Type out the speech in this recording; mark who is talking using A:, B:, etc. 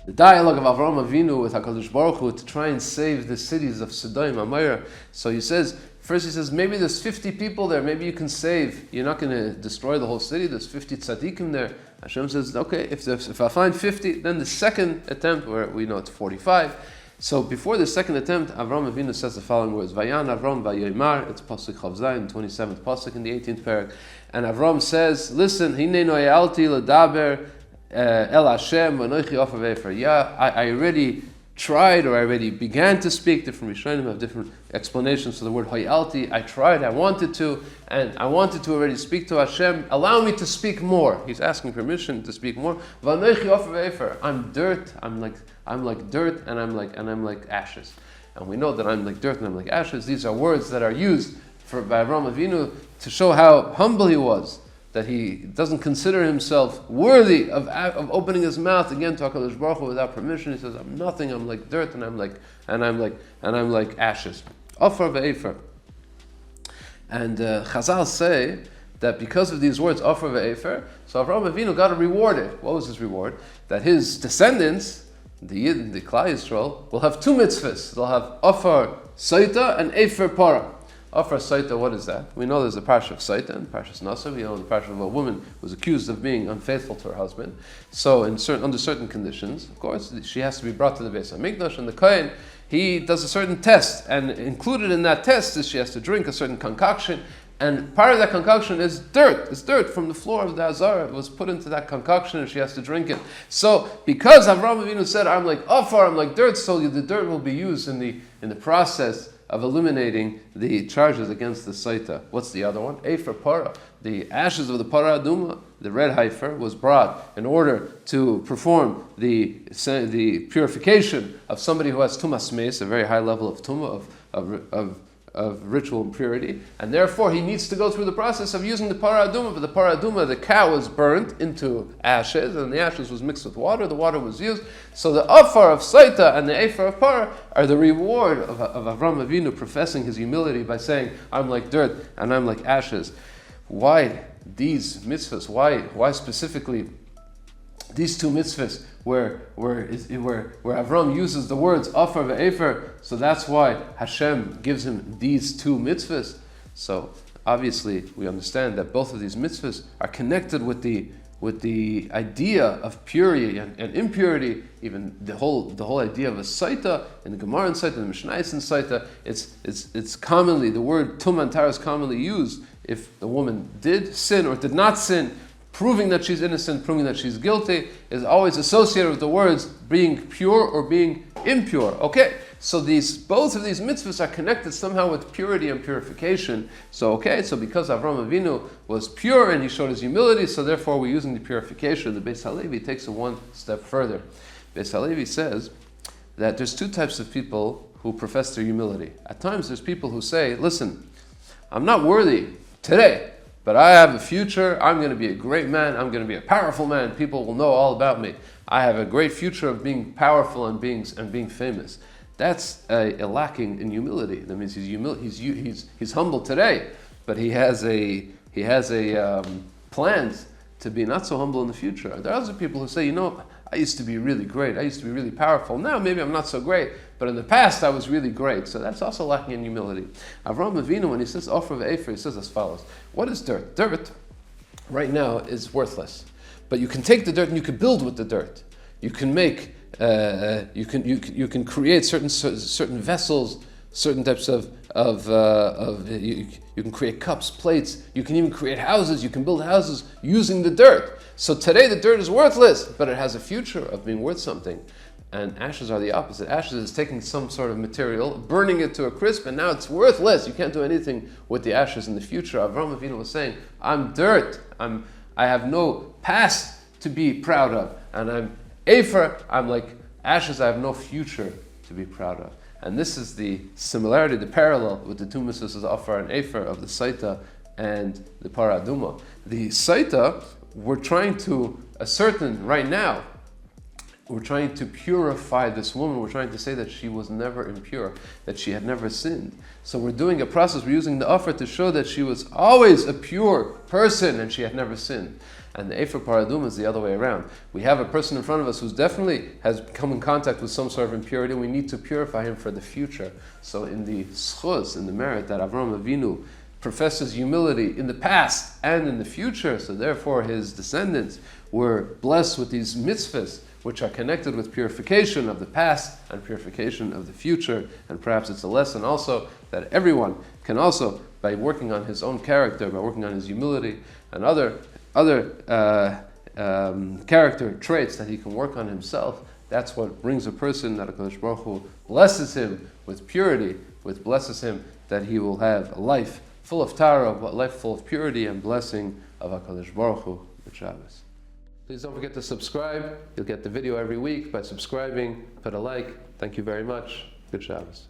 A: the dialogue of Avraham Avinu with HaKadosh Baruch Hu to try and save the cities of Sodom and Gomorrah. So he says, first he says, maybe there's 50 people there, maybe you can save. You're not going to destroy the whole city, there's 50 tzaddikim there. Hashem says, okay, if I find 50, then the second attempt, where we know it's 45. So before the second attempt, Avraham Avinu says the following words, Vayan Avram Vayomar, it's Pasuk Chav Zayin, 27th Pasuk in the 18th parak. And Avram says, listen, Hinei noyalti ledaber El Hashem v'noichi ofar ve'efer. Yeah, I already tried, or I already began to speak. Different Rishonim have different explanations for the word hoyalti. I tried, I wanted to, and I wanted to already speak to Hashem. Allow me to speak more. He's asking permission to speak more. V'noichi ofar ve'efer. I'm dirt. I'm like dirt, and I'm like ashes. And we know that I'm like dirt and I'm like ashes. These are words that are used by Avraham Avinu to show how humble he was, that he doesn't consider himself worthy of opening his mouth again to HaKadosh Baruch Hu without permission. He says, I'm nothing, I'm like dirt, and I'm like ashes. Ofar ve'efer. And Chazal say that because of these words, Ofar ve'efer, so Avraham Avinu got rewarded. What was his reward? That his descendants, the Yid, the Klal Yisrael, will have two mitzvahs. They'll have Ofar Saita and Efer Para. Ofar Saita, what is that? We know there's a Parsha of Saita and Parshas Nasav. We know the Parsha of a woman who was accused of being unfaithful to her husband. So under certain conditions, of course, she has to be brought to the Beis HaMikdash, and the Kohen, he does a certain test, and included in that test is she has to drink a certain concoction, and part of that concoction is dirt. It's dirt from the floor of the Azara. It was put into that concoction, and she has to drink it. So because Avraham Avinu said, I'm like Ofar, I'm like dirt, so the dirt will be used in the process of eliminating the charges against the Saita. What's the other one? Efer Para. The ashes of the Para Aduma, the red heifer, was brought in order to perform the purification of somebody who has Tumas Meis, a very high level of Tumah, of ritual impurity, and therefore he needs to go through the process of using the Para Aduma. But the Para Aduma, the cow, was burnt into ashes, and the ashes was mixed with water. The water was used. So the Ofar of Saita and the Efer of Para are the reward of Avraham Avinu professing his humility by saying, I'm like dirt and I'm like ashes. Why these mitzvahs? Why specifically these two mitzvahs where Avram uses the words Ofar ve'efer? So that's why Hashem gives him these two mitzvahs. So obviously we understand that both of these mitzvahs are connected with the idea of purity and impurity. Even the whole idea of a saita in the Gemara and saita, the Mishnayos and saita, it's commonly, the word tum and tar is commonly used if the woman did sin or did not sin. Proving that she's innocent, proving that she's guilty, is always associated with the words being pure or being impure. Okay, so both of these mitzvahs are connected somehow with purity and purification. So because Avraham Avinu was pure and he showed his humility, so therefore we're using the purification. The Beis Halevi takes it one step further. Beis Halevi says that there's two types of people who profess their humility. At times there's people who say, listen, I'm not worthy today, but I have a future. I'm going to be a great man. I'm going to be a powerful man. People will know all about me. I have a great future of being powerful and being famous. That's a lacking in humility. That means he's humble today, but he has plans to be not so humble in the future. There are other people who say, I used to be really great. I used to be really powerful. Now maybe I'm not so great, but in the past I was really great. So that's also lacking in humility. Avraham Avinu, when he says Ofar ve'efer, he says as follows. What is dirt? Dirt, right now, is worthless. But you can take the dirt and you can build with the dirt. You can make, you can create certain vessels, certain types of you can create cups, plates. You can even create houses. You can build houses using the dirt. So today the dirt is worthless, but it has a future of being worth something. And ashes are the opposite. Ashes is taking some sort of material, burning it to a crisp, and now it's worthless. You can't do anything with the ashes in the future. Avraham Avinu was saying, I'm dirt. I have no past to be proud of. And I'm Efer, I'm like ashes, I have no future to be proud of. And this is the similarity, the parallel with the two mitzvahs of Ofar and Efer of the Saita and the Para Aduma. The Saita, we're trying to ascertain right now we're trying to purify this woman. We're trying to say that she was never impure, that she had never sinned. So we're doing a process, we're using the offer to show that she was always a pure person and she had never sinned. And the Efer Paradum is the other way around. We have a person in front of us who definitely has come in contact with some sort of impurity, and we need to purify him for the future. So in the schus, in the merit that Avraham Avinu professes humility in the past and in the future, so therefore his descendants were blessed with these mitzvahs, which are connected with purification of the past and purification of the future. And perhaps it's a lesson also that everyone can also, by working on his own character, by working on his humility and other character traits that he can work on himself, that's what brings a person that HaKadosh Baruch Hu blesses him with purity, which blesses him that he will have a life full of Torah, a life full of purity and blessing of HaKadosh Baruch Hu with Shabbos. Please don't forget to subscribe. You'll get the video every week by subscribing. Put a like. Thank you very much. Good Shabbos.